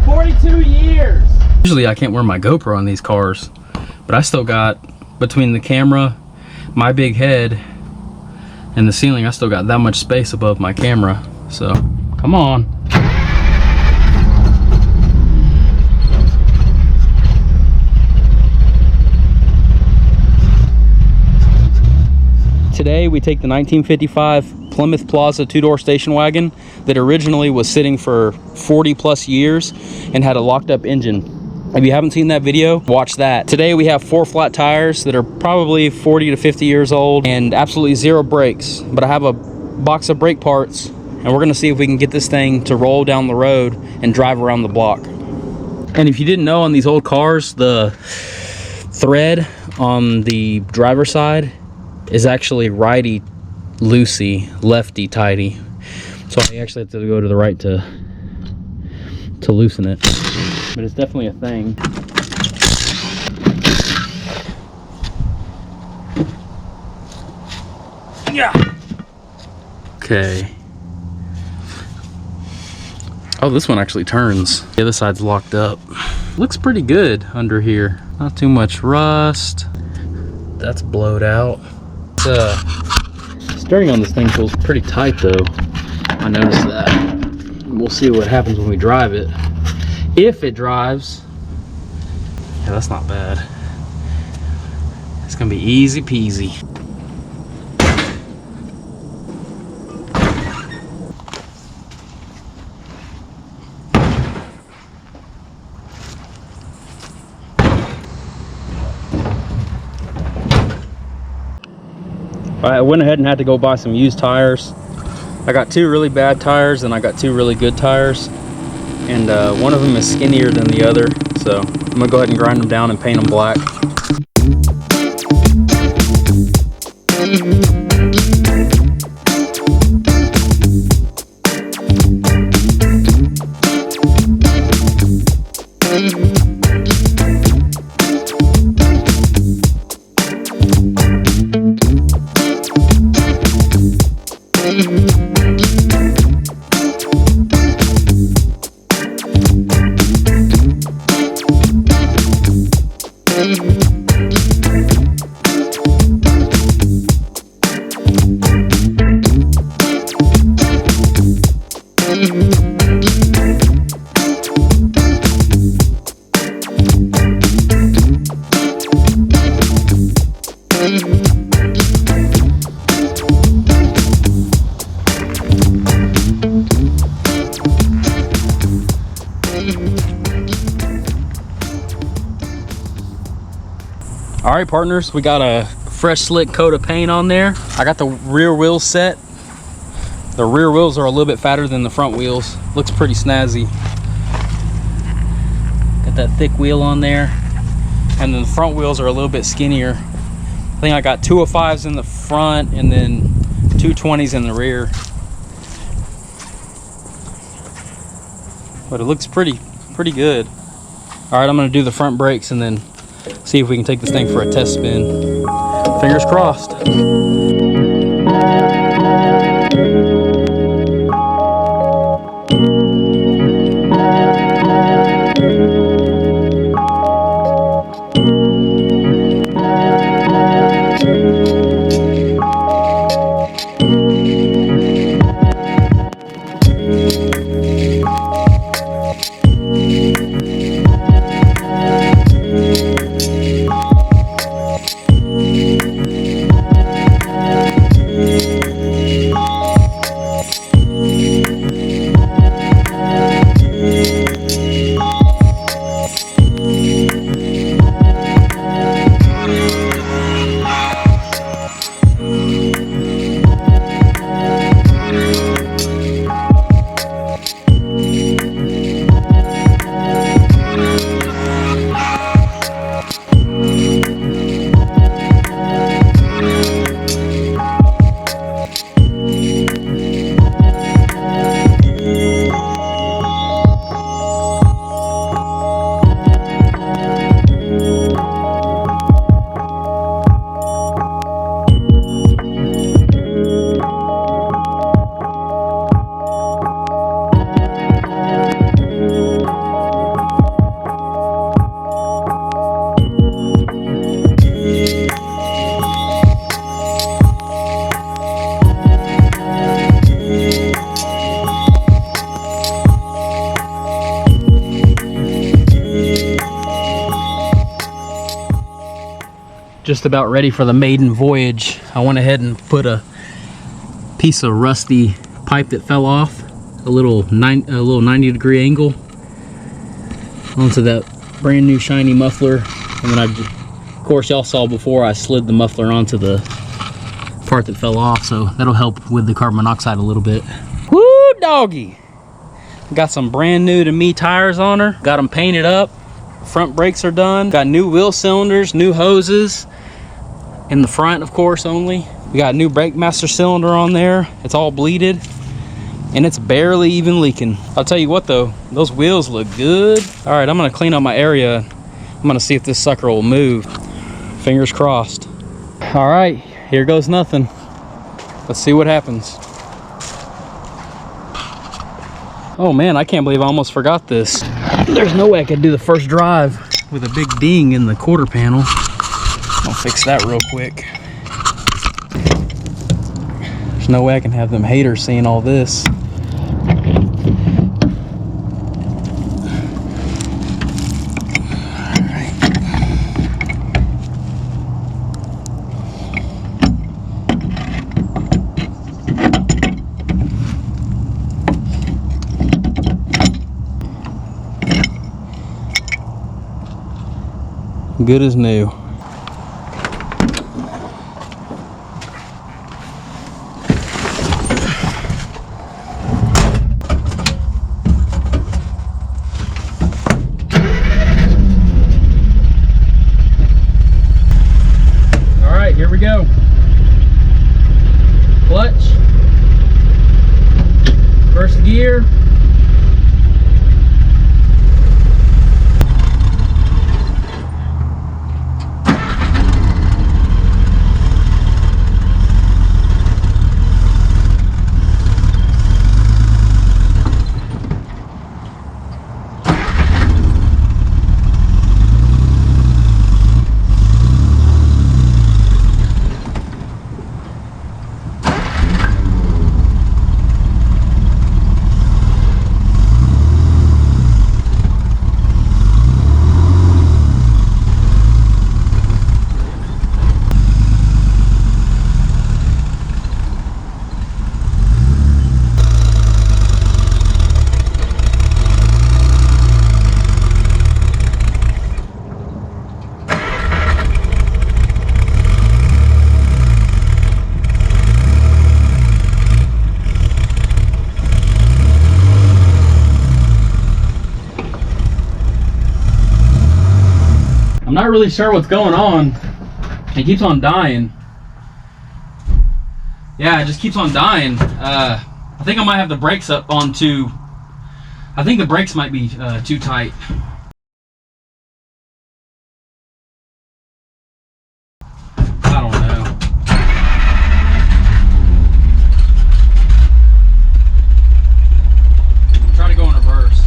42 years. Usually I can't wear my GoPro on these cars, but I still got, between the camera, my big head, and the ceiling, I still got that much space above my camera. So, come on. Today we take the 1955 Plymouth Plaza two-door station wagon that originally was sitting for 40 plus years and had a locked up engine. If you haven't seen that video, watch that. Today we have 4 flat tires that are probably 40 to 50 years old and absolutely 0 brakes. But I have a box of brake parts and we're gonna see if we can get this thing to roll down the road and drive around the block. And if you didn't know, on these old cars, the thread on the driver's side is actually righty loosey, lefty tighty. So I actually have to go to the right to loosen it. But it's definitely a thing. Yeah. Okay. Oh, this one actually turns. The other side's locked up. Looks pretty good under here. Not too much rust. That's blowed out. Steering on this thing feels pretty tight though. I noticed that. We'll see what happens when we drive it. If it drives. Yeah, that's not bad. It's gonna be easy peasy. I went ahead and had to go buy some used tires. I got 2 really bad tires and I got 2 really good tires. And one of them is skinnier than the other. So I'm gonna go ahead and grind them down and paint them black. All right, partners, we got a fresh slick coat of paint on there. I got the rear wheels set. The rear wheels are a little bit fatter than the front wheels. Looks pretty snazzy. Got that thick wheel on there. And then the front wheels are a little bit skinnier. I think I got 205s in the front and then 220s in the rear. But it looks pretty good. All right, I'm gonna do the front brakes and then see if we can take this thing for a test spin. Fingers crossed. just about ready for the maiden voyage. I went ahead and put a piece of rusty pipe that fell off, a little 90-degree angle onto that brand new shiny muffler, and then of course y'all saw before I slid the muffler onto the part that fell off, so that'll help with the carbon monoxide a little bit. Woo, doggy! Got some brand new to me tires on her, got them painted up, front brakes are done, got new wheel cylinders, new hoses in the front, of course, only. We got a new brake master cylinder on there. It's all bleeded and it's barely even leaking. I'll tell you what though, those wheels look good. All right, I'm gonna clean up my area. I'm gonna see if this sucker will move. Fingers crossed. All right, here goes nothing. Let's see what happens. Oh man, I can't believe I almost forgot this. There's no way I could do the first drive with a big ding in the quarter panel. I'll fix that real quick. There's no way I can have them haters seeing all this. Good as new. All right, here we go. Clutch. First gear. I'm not really sure what's going on. It keeps on dying. Yeah, it just keeps on dying. I think I might have the brakes up on too. I think the brakes might be too tight. I don't know. Try to go in reverse.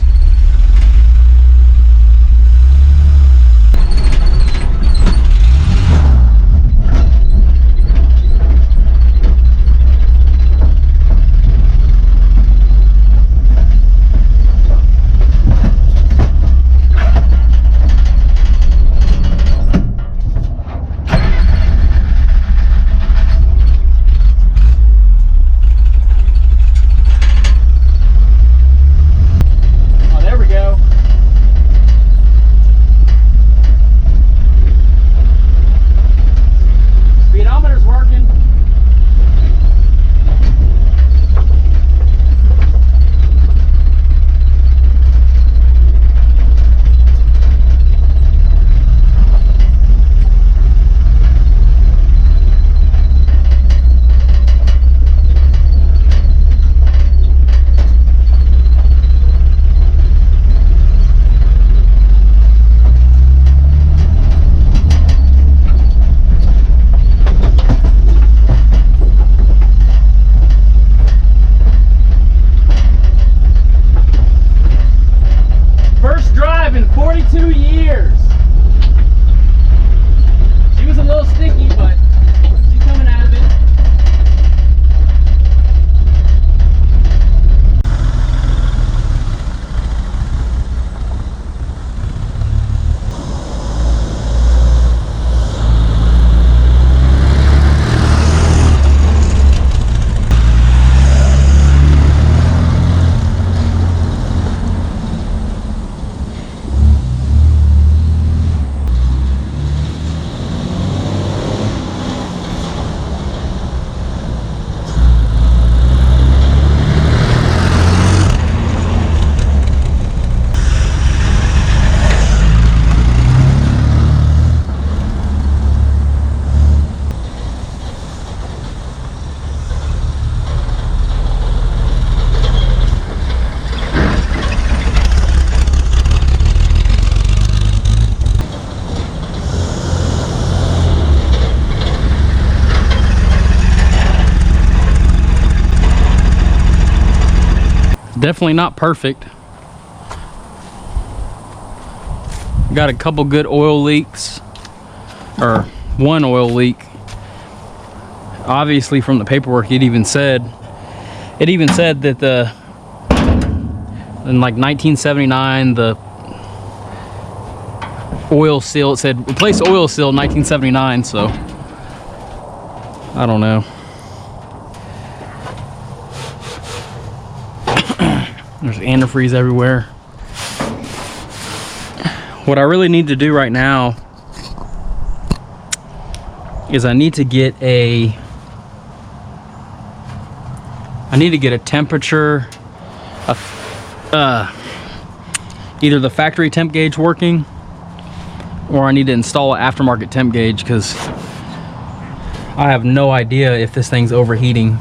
In 42 years. She was a little sticky, but she's coming out of it. Definitely not perfect. Got a couple good oil leaks, or one oil leak. Obviously from the paperwork it even said that in like 1979 the oil seal, it said replace oil seal 1979, so I don't know. There's antifreeze everywhere. What I really need to do right now is I need to get a temperature, either the factory temp gauge working, or I need to install an aftermarket temp gauge, because I have no idea if this thing's overheating.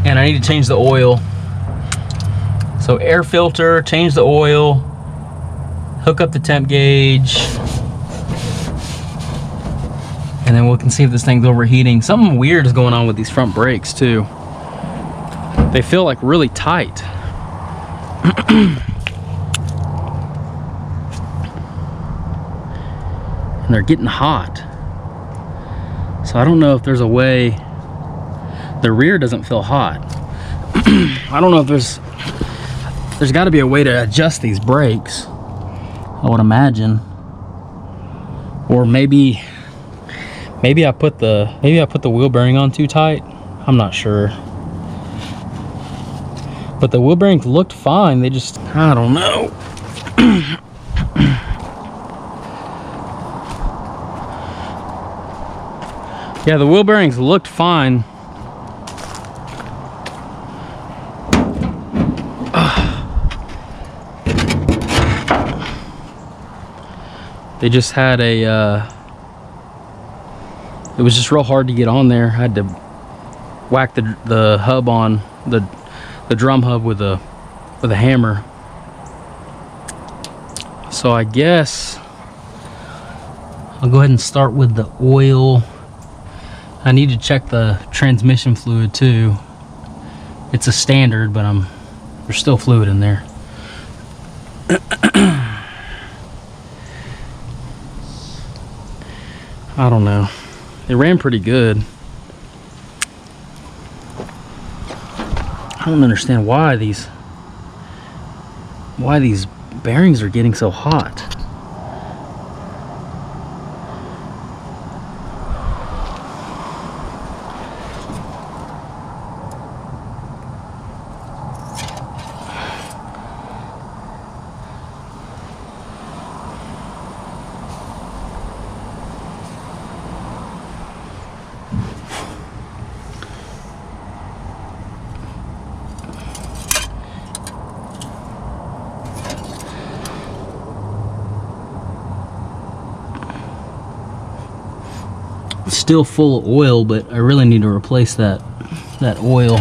And I need to change the oil. So air filter, change the oil, hook up the temp gauge, and then we can see if this thing's overheating. Something weird is going on with these front brakes too. They feel like really tight. And they're getting hot. So I don't know if there's a way. The rear doesn't feel hot. I don't know if there's got to be a way to adjust these brakes, I would imagine. Or maybe I put the wheel bearing on too tight. I'm not sure. But the wheel bearings looked fine. They just, I don't know. Yeah, the wheel bearings looked fine. They just had a, it was just real hard to get on there. I had to whack the hub on, the drum hub with a hammer. So I guess I'll go ahead and start with the oil. I need to check the transmission fluid too. It's a standard, but there's still fluid in there. I don't know. It ran pretty good. I don't understand why these bearings are getting so hot. Still full of oil, but I really need to replace that oil.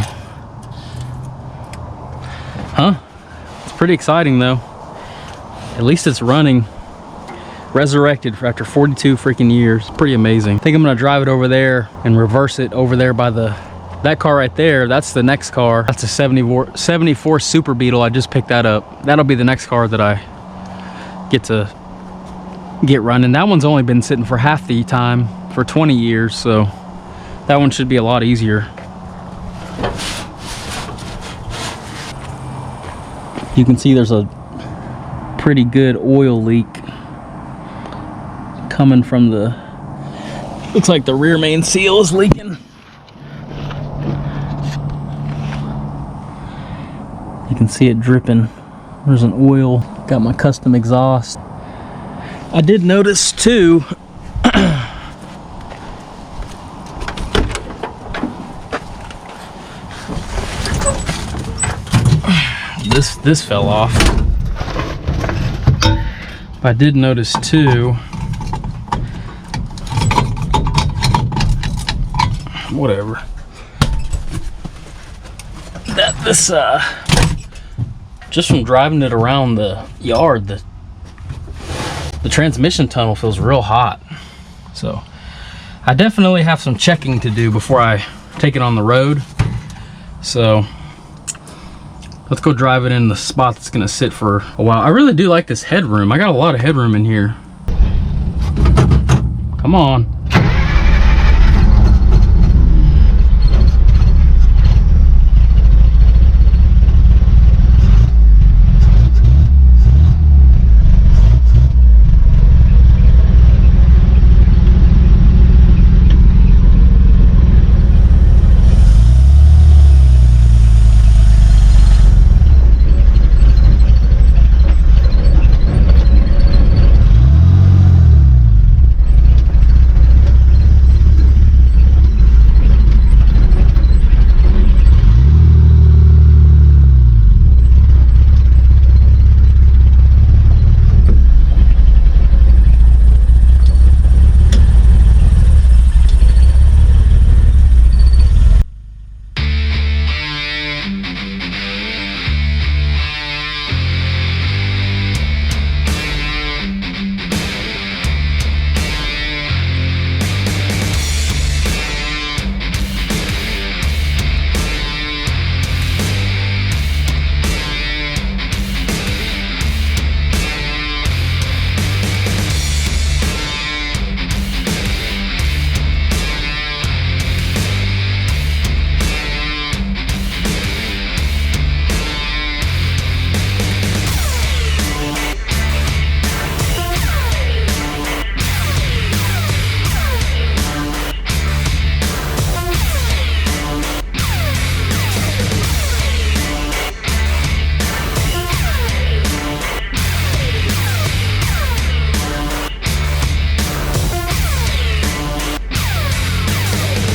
Huh? It's pretty exciting though. At least it's running. Resurrected after 42 freaking years. Pretty amazing. I think I'm gonna drive it over there and reverse it over there by that car right there. That's the next car. That's a 74 Super Beetle. I just picked that up. That'll be the next car that I get running. That one's only been sitting for half the time, for 20 years, so that one should be a lot easier. You can see there's a pretty good oil leak coming from looks like the rear main seal is leaking. You can see it dripping. There's an oil. Got my custom exhaust. I did notice too, this fell off. I did notice too, whatever, that this just from driving it around the yard, the transmission tunnel feels real hot. So I definitely have some checking to do before I take it on the road. So let's go drive it in the spot that's gonna sit for a while. I really do like this headroom. I got a lot of headroom in here. Come on.